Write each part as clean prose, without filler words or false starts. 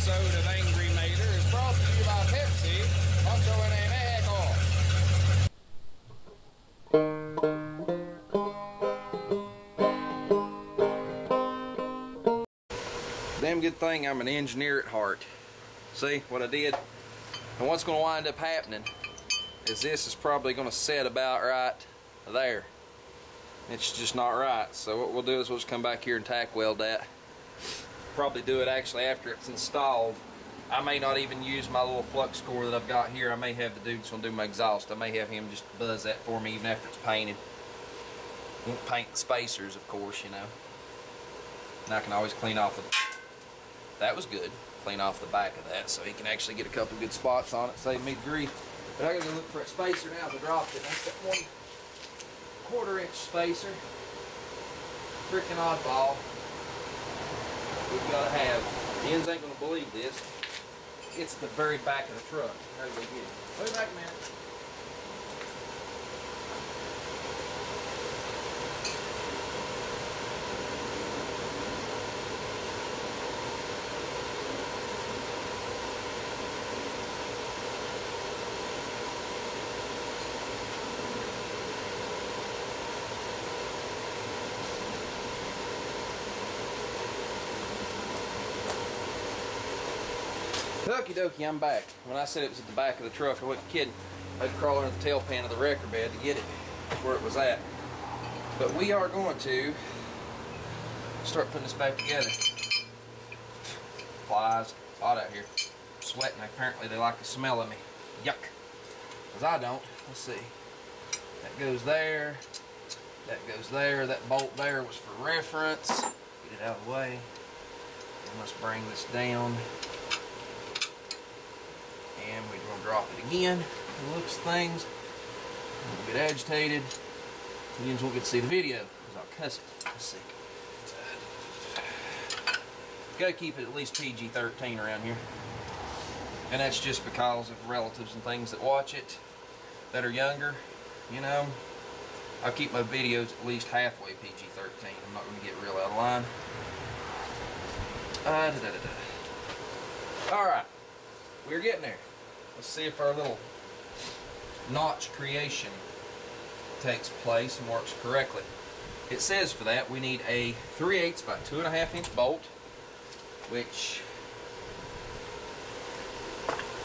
episode of Angry Mater is brought to you by Pepsi, Mucho en Mexico. Damn good thing I'm an engineer at heart. See what I did? And what's going to wind up happening is this is probably going to set about right there. It's just not right. So what we'll do is we'll just come back here and tack weld that. Probably do it actually after it's installed. I may not even use my little flux core that I've got here. I may have the dude that's going to do my exhaust. I may have him just buzz that for me even after it's painted. Won't paint the spacers, of course, you know. And I can always clean off the... That was good. Clean off the back of that so he can actually get a couple good spots on it, save me the grief. But I gotta go look for a spacer now as I dropped it. That's that 1/4 inch spacer. Freaking oddball. We've got to have. The ends ain't going to believe this. It's the very back of the truck. How do we get it? Wait back a minute. Okie dokie, I'm back. When I said it was at the back of the truck, I wasn't kidding. I had to crawl under the tail pan of the wrecker bed to get it. That's where it was at. But we are going to start putting this back together. Flies. It's hot out here. I'm sweating. Apparently they like the smell of me. Yuck. Because I don't. Let's see. That goes there. That goes there. That bolt there was for reference. Get it out of the way. And let's bring this down. And we're going to drop it again. It looks things. We'll get agitated. The ends won't get to see the video because I'll cuss it. Let's see. Got to keep it at least PG-13 around here. And that's just because of relatives and things that watch it that are younger. You know, I'll keep my videos at least halfway PG-13. I'm not going to get real out of line. Alright. We're getting there. Let's see if our little notch creation takes place and works correctly. It says for that we need a 3/8 by 2.5 inch bolt, which,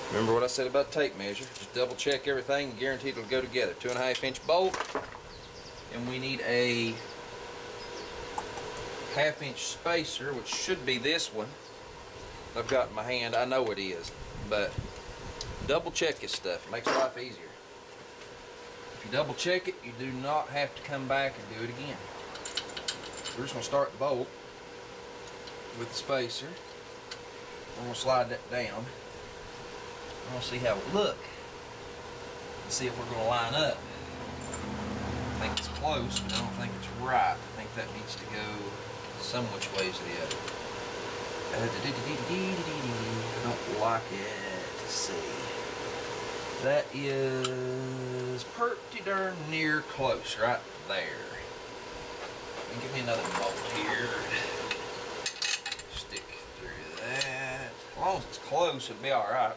remember what I said about tape measure, just double check everything and guarantee it'll go together. 2.5 inch bolt, and we need a 1/2 inch spacer, which should be this one I've got in my hand. I know it is, but double check this stuff. It makes life easier. If you double check it, you do not have to come back and do it again. We're just going to start the bolt with the spacer. We're going to slide that down. We're going to see how it look and see if we're going to line up. I think it's close, but I don't think it's right. I think that needs to go some which ways or the other. I don't like it. Let's see. That is pretty darn near close right there. And give me another bolt here. Stick through that. As long as it's close, it'll be alright.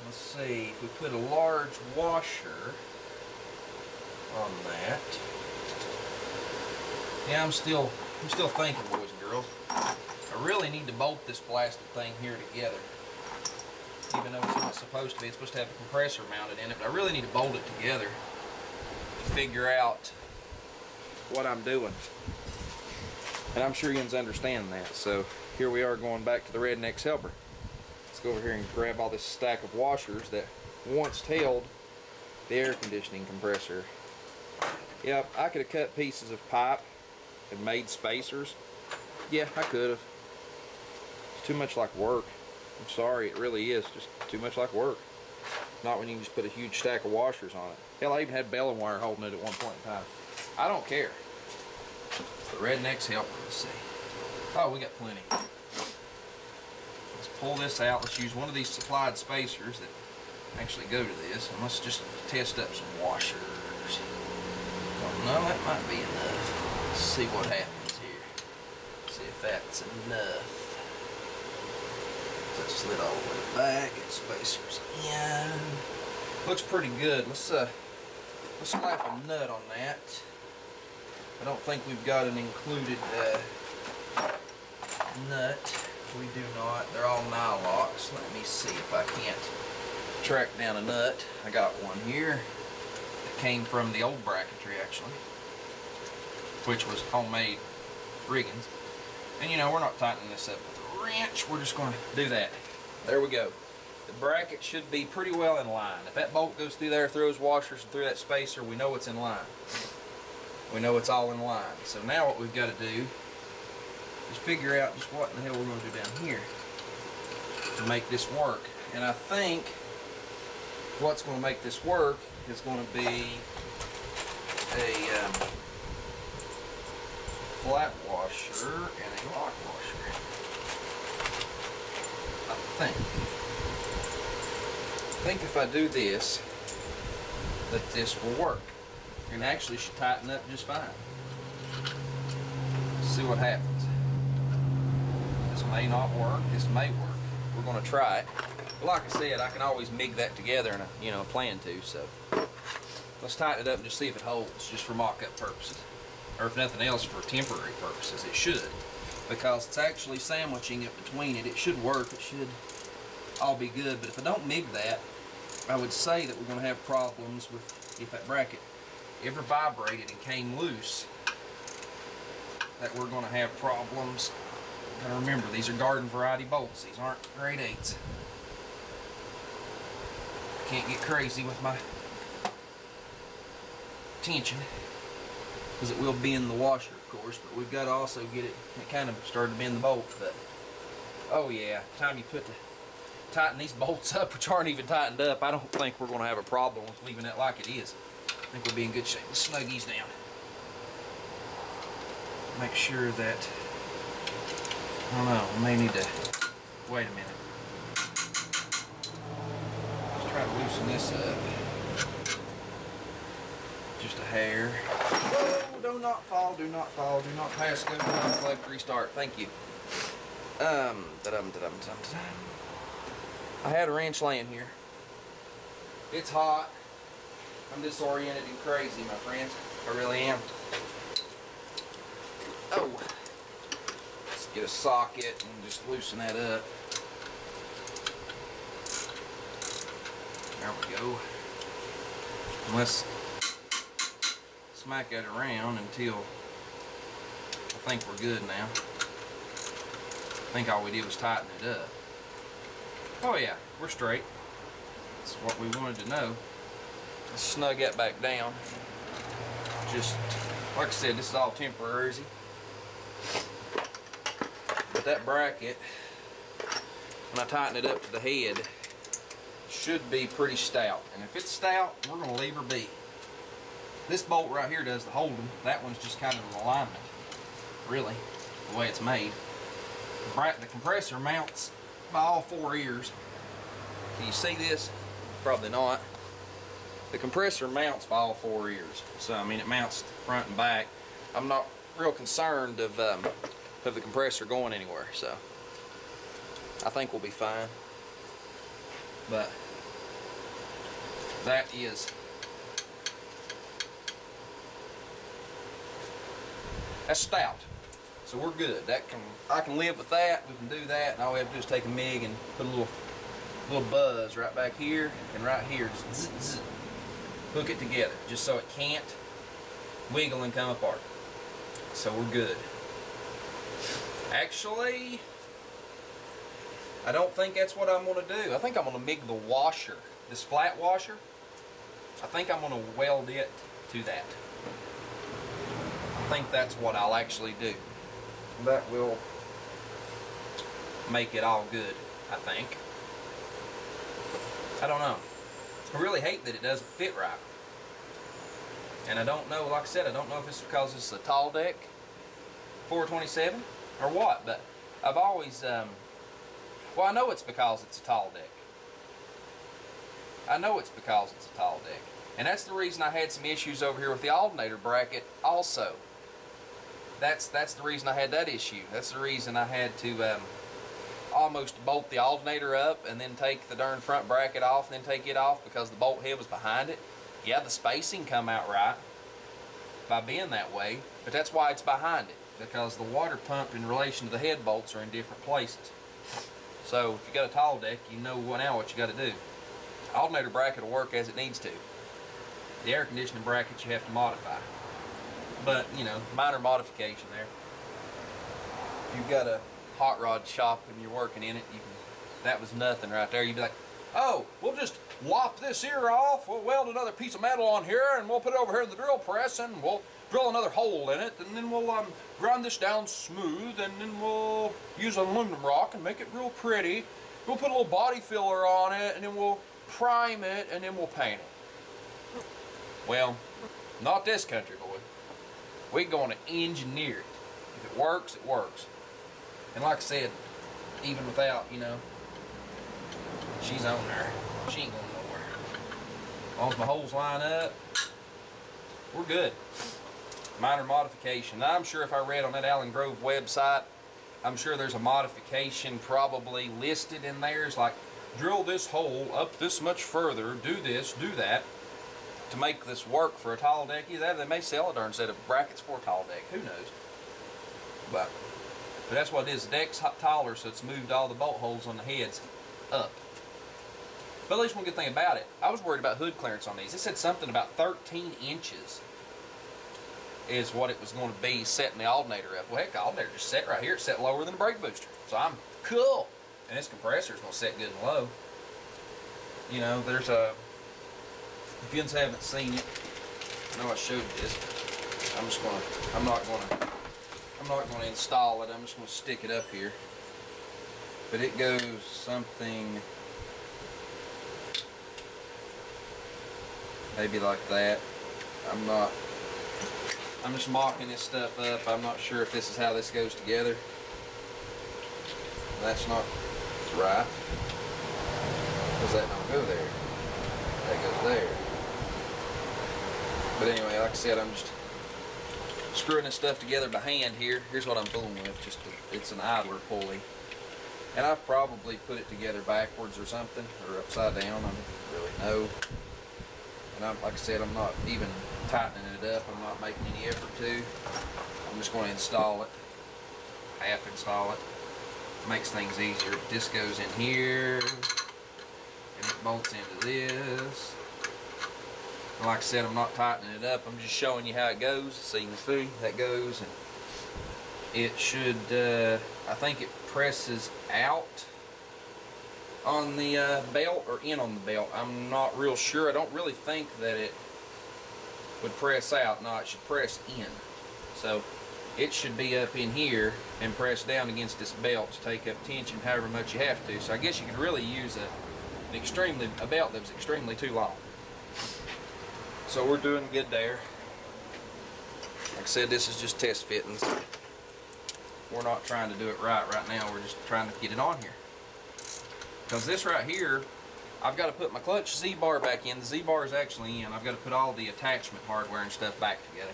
Let's see. If we put a large washer on that. Yeah, I'm still thinking, boys and girls. I really need to bolt this plastic thing here together. Even though it's not supposed to be. It's supposed to have a compressor mounted in it, but I really need to bolt it together to figure out what I'm doing. And I'm sure you understand that. So here we are going back to the Redneck's Helper. Let's go over here and grab all this stack of washers that once held the air conditioning compressor. Yep, I could have cut pieces of pipe and made spacers. Yeah, I could have. It's too much like work. I'm sorry, it really is just too much like work. Not when you can just put a huge stack of washers on it. Hell, I even had baling wire holding it at one point in time. I don't care. It's the Redneck's Helper. Let's see. Oh, we got plenty. Let's pull this out. Let's use one of these supplied spacers that actually go to this, and let's just test up some washers. Oh, no, that might be enough. Let's see what happens here. See if that's enough. that slid all the way back. And spacers in. Looks pretty good. Let's slap a nut on that. I don't think we've got an included nut. We do not. They're all nylocks. Let me see if I can't track down a nut. I got one here. It came from the old bracketry actually, which was homemade riggings. And you know, we're not tightening this up with a wrench. We're just going to do that. There we go. The bracket should be pretty well in line. If that bolt goes through there, through those washers and through that spacer, we know it's in line. We know it's all in line. So now what we've got to do is figure out just what in the hell we're going to do down here to make this work. And I think what's going to make this work is going to be a flat washer and a lock washer. I think if I do this, that this will work. And actually should tighten up just fine. Let's see what happens. This may not work, this may work. We're going to try it. But like I said, I can always MIG that together and plan to, so let's tighten it up and just see if it holds, just for mock-up purposes. Or if nothing else, for temporary purposes. It should, because it's actually sandwiching it between it. It should work, it should all be good. But if I don't MIG that, I would say that we're going to have problems with if that bracket ever vibrated and came loose, that we're going to have problems. Gotta remember, these are garden variety bolts. These aren't grade 8s. I can't get crazy with my tension, because it will bend the washer, of course, but we've got to also get it kind of started to bend the bolt. But oh yeah, time you tighten these bolts up, which aren't even tightened up, I don't think we're going to have a problem with leaving it like it is. I think we'll be in good shape. Let's snug these down. Make sure that, I don't know, I may need to, wait a minute. Let's try to loosen this up. Just a hair. Oh, do not fall, do not fall, do not pass go, do not select restart. Thank you. I had a wrench laying here. It's hot. I'm disoriented and crazy, my friends. I really am. Oh. Let's get a socket and just loosen that up. There we go. And let's smack that around until I think we're good now. I think all we did was tighten it up. Oh yeah, we're straight. That's what we wanted to know. Let's snug that back down. Just, like I said, this is all temporary. But that bracket, when I tighten it up to the head, should be pretty stout. And if it's stout, we're going to leave her be. This bolt right here does the holding. That one's just kind of an alignment, really, the way it's made. The compressor mounts by all 4 ears. Can you see this? Probably not. The compressor mounts by all 4 ears. So, I mean, it mounts front and back. I'm not real concerned of the compressor going anywhere, so I think we'll be fine. But that is, that's stout. So we're good. I can live with that. We can do that, and all we have to do is take a MIG and put a little buzz right back here and right here. Just zzz, zzz. Hook it together, just so it can't wiggle and come apart. So we're good. Actually, I don't think that's what I'm going to do. I think I'm going to MIG the washer, this flat washer. I think I'm going to weld it to that. I think that's what I'll actually do. That will make it all good, I think. I don't know. I really hate that it doesn't fit right. And I don't know, like I said, I don't know if it's because it's a tall deck 427 or what, but I've always, well, I know it's because it's a tall deck. I know it's because it's a tall deck. And that's the reason I had some issues over here with the alternator bracket also. That's the reason I had that issue. That's the reason I had to almost bolt the alternator up and then take the darn front bracket off and then take it off because the bolt head was behind it. Yeah, the spacing come out right by being that way, but that's why it's behind it, because the water pump in relation to the head bolts are in different places. So if you got a tall deck, you know now what you got to do. The alternator bracket will work as it needs to. The air conditioning bracket you have to modify, but you know, minor modification there. If you've got a hot rod shop and you're working in it, you can, that was nothing right there. You'd be like, oh, we'll just lop this ear off, we'll weld another piece of metal on here, and we'll put it over here in the drill press, and we'll drill another hole in it, and then we'll grind this down smooth, and then we'll use aluminum rock and make it real pretty. We'll put a little body filler on it, and then we'll prime it, and then we'll paint it. Well, not this country, boy. We're going to engineer it. If it works, it works. And like I said, even without, you know, she's on there. She ain't going nowhere. As long as my holes line up, we're good. Minor modification. Now, I'm sure if I read on that Allen Grove website, I'm sure there's a modification probably listed in there. It's like, drill this hole up this much further, do this, do that, to make this work for a tall deck. Either they may sell a darn set of brackets for a tall deck. Who knows? But that's what it is. The deck's taller, so it's moved all the bolt holes on the heads up. But at least one good thing about it, I was worried about hood clearance on these. It said something about 13 inches is what it was going to be setting the alternator up. Well, heck, the alternator just set right here. It's set lower than the brake booster. So I'm cool. And this compressor is going to set good and low. You know, there's a, if you haven't seen it, I know I showed this. I'm not going to install it. I'm just going to stick it up here. But it goes something maybe like that. I'm just mocking this stuff up. I'm not sure if this is how this goes together. That's not right. Does that not go there? That goes there. But anyway, like I said, I'm just screwing this stuff together by hand here. Here's what I'm fooling with. It's an idler pulley. And I've probably put it together backwards or something, or upside down. I don't really know. And like I said, I'm not even tightening it up. I'm not making any effort to. I'm just going to install it, half install it. Makes things easier. This goes in here, and it bolts into this. And like I said, I'm not tightening it up. I'm just showing you how it goes. So you can see that goes, and it should, I think it presses out on the belt or in on the belt. I'm not real sure. I don't really think that it would press out. No, it should press in. So it should be up in here and press down against this belt to take up tension however much you have to. So I guess you could really use a belt that was extremely too long. So we're doing good there. Like I said, this is just test fittings. We're not trying to do it right now. We're just trying to get it on here. Because this right here, I've got to put my clutch Z-bar back in. The Z-bar is actually in. I've got to put all the attachment hardware and stuff back together.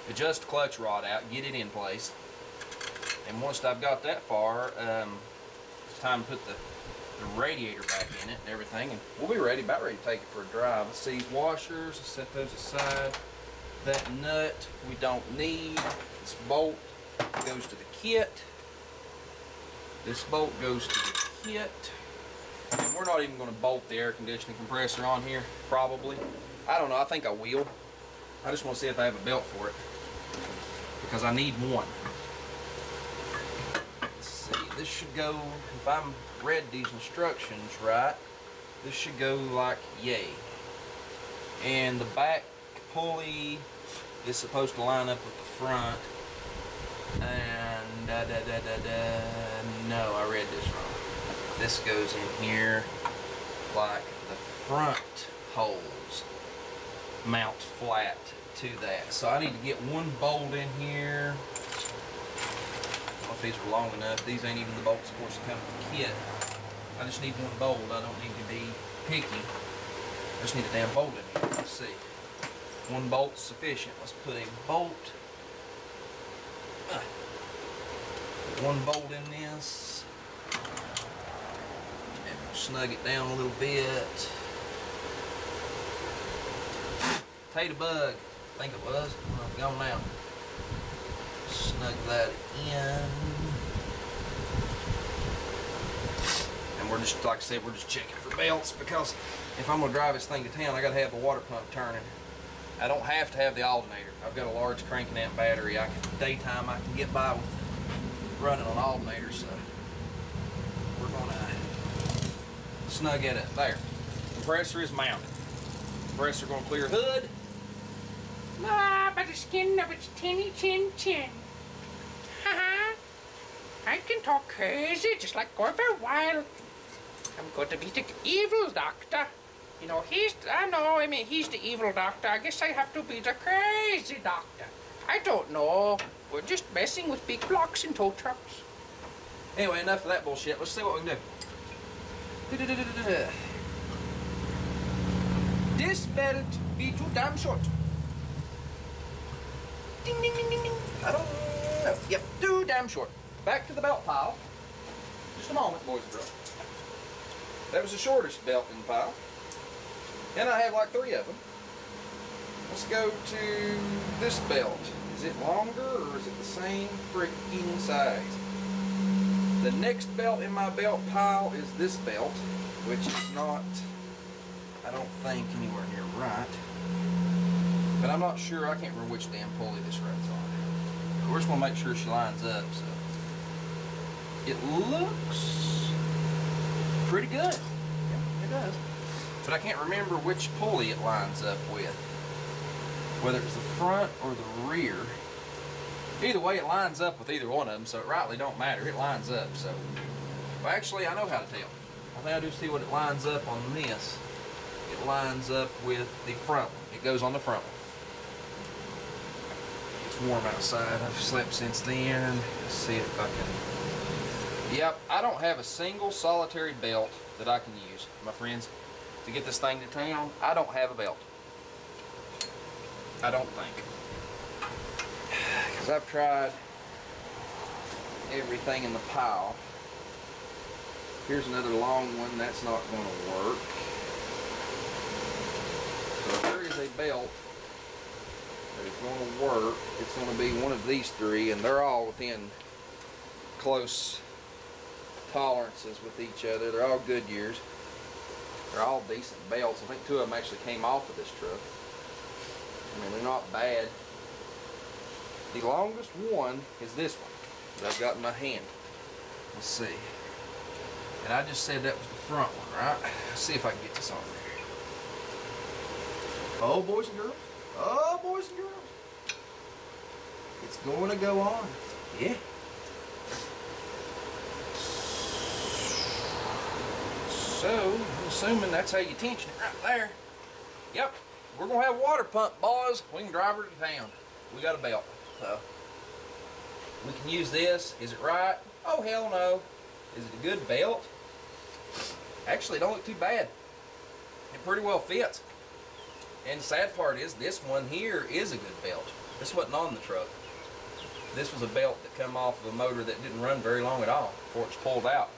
Adjust the clutch rod out, get it in place. And once I've got that far, it's time to put the radiator back in it and everything. And we'll be ready, about ready to take it for a drive. Let's see, these washers, let's set those aside. That nut we don't need. This bolt goes to the kit. This bolt goes to the kit. And we're not even going to bolt the air conditioning compressor on here, probably. I don't know, I think I will. I just want to see if I have a belt for it, because I need one. Let's see, this should go, if I'm read these instructions right, this should go like yay. And the back pulley is supposed to line up with the front. And no, I read this wrong. This goes in here like the front holes mount flat to that. So I need to get one bolt in here. I don't know if these are long enough. These ain't even the bolts supposed to come with the kit. I just need one bolt. I don't need to be picky. I just need a damn bolt in here. Let's see. One bolt's sufficient. Let's put a bolt. One bolt in this. snug it down a little bit. Potato bug, I think it was. Gone now. Snug that in. And we're just, like I said, we're just checking for belts, because if I'm gonna drive this thing to town, I gotta have the water pump turning. I don't have to have the alternator. I've got a large cranking amp battery. Daytime I can get by with running on alternators, so we're gonna snug it up there. Compressor is mounted. Compressor gonna clear hood. By the skin of its tinny chin chin. Haha. I can talk crazy just like Gorver Wild. I'm going to be the evil doctor. You know, he's the evil doctor. I guess I have to be the crazy doctor. I don't know. We're just messing with big blocks and tow trucks. Anyway, enough of that bullshit. Let's see what we can do. This belt be too damn short. Ding, ding, ding, ding, ding. I don't know. Yep, too damn short. Back to the belt pile. Just a moment, boys and girls. That was the shortest belt in the pile. And I have like 3 of them. Let's go to this belt. Is it longer or is it the same freaking size? The next belt in my belt pile is this belt, which is not, I don't think, anywhere near right. But I'm not sure. I can't remember which damn pulley this runs on. We're just going to make sure she lines up. So it looks pretty good. Yeah, it does. But I can't remember which pulley it lines up with. Whether it's the front or the rear. Either way, it lines up with either one of them, so it rightly don't matter. It lines up, so. Well, actually, I know how to tell. I think I do see what it lines up on this. It lines up with the front one. It goes on the front one. It's warm outside. I've slept since then. Let's see if I can. Yep, I don't have a single solitary belt that I can use, my friends. To get this thing to town, I don't have a belt. I don't think. Because I've tried everything in the pile. Here's another long one. That's not going to work. So if there is a belt that is going to work, it's going to be one of these 3, and they're all within close tolerances with each other. They're all Goodyears. They're all decent belts. I think 2 of them actually came off of this truck. I mean, they're not bad. The longest one is this one that I've got in my hand. Let's see. And I just said that was the front one, right? Let's see if I can get this on there. Oh, boys and girls. Oh, boys and girls. It's going to go on. Yeah. So, I'm assuming that's how you tension it right there. Yep. We're going to have a water pump, boys. We can drive her to town. We got a belt. So, we can use this. Is it right? Oh, hell no. Is it a good belt? Actually, it don't look too bad. It pretty well fits. And the sad part is, this one here is a good belt. This wasn't on the truck. This was a belt that come off of a motor that didn't run very long at all before it's pulled out.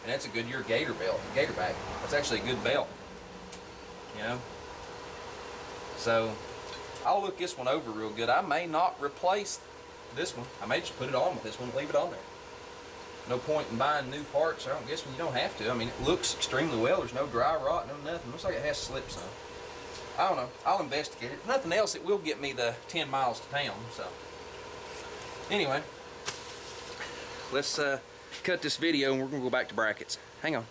And that's a Goodyear Gator belt, Gator back. That's actually a good belt. You know? So, I'll look this one over real good. I may not replace this one. I may just put it on with this one and leave it on there. No point in buying new parts. I don't guess you don't have to. I mean, it looks extremely well. There's no dry rot, no nothing. Looks like it has slips on. I don't know. I'll investigate it. If nothing else, it will get me the 10 miles to town. So, anyway, let's cut this video and we're going to go back to brackets. Hang on.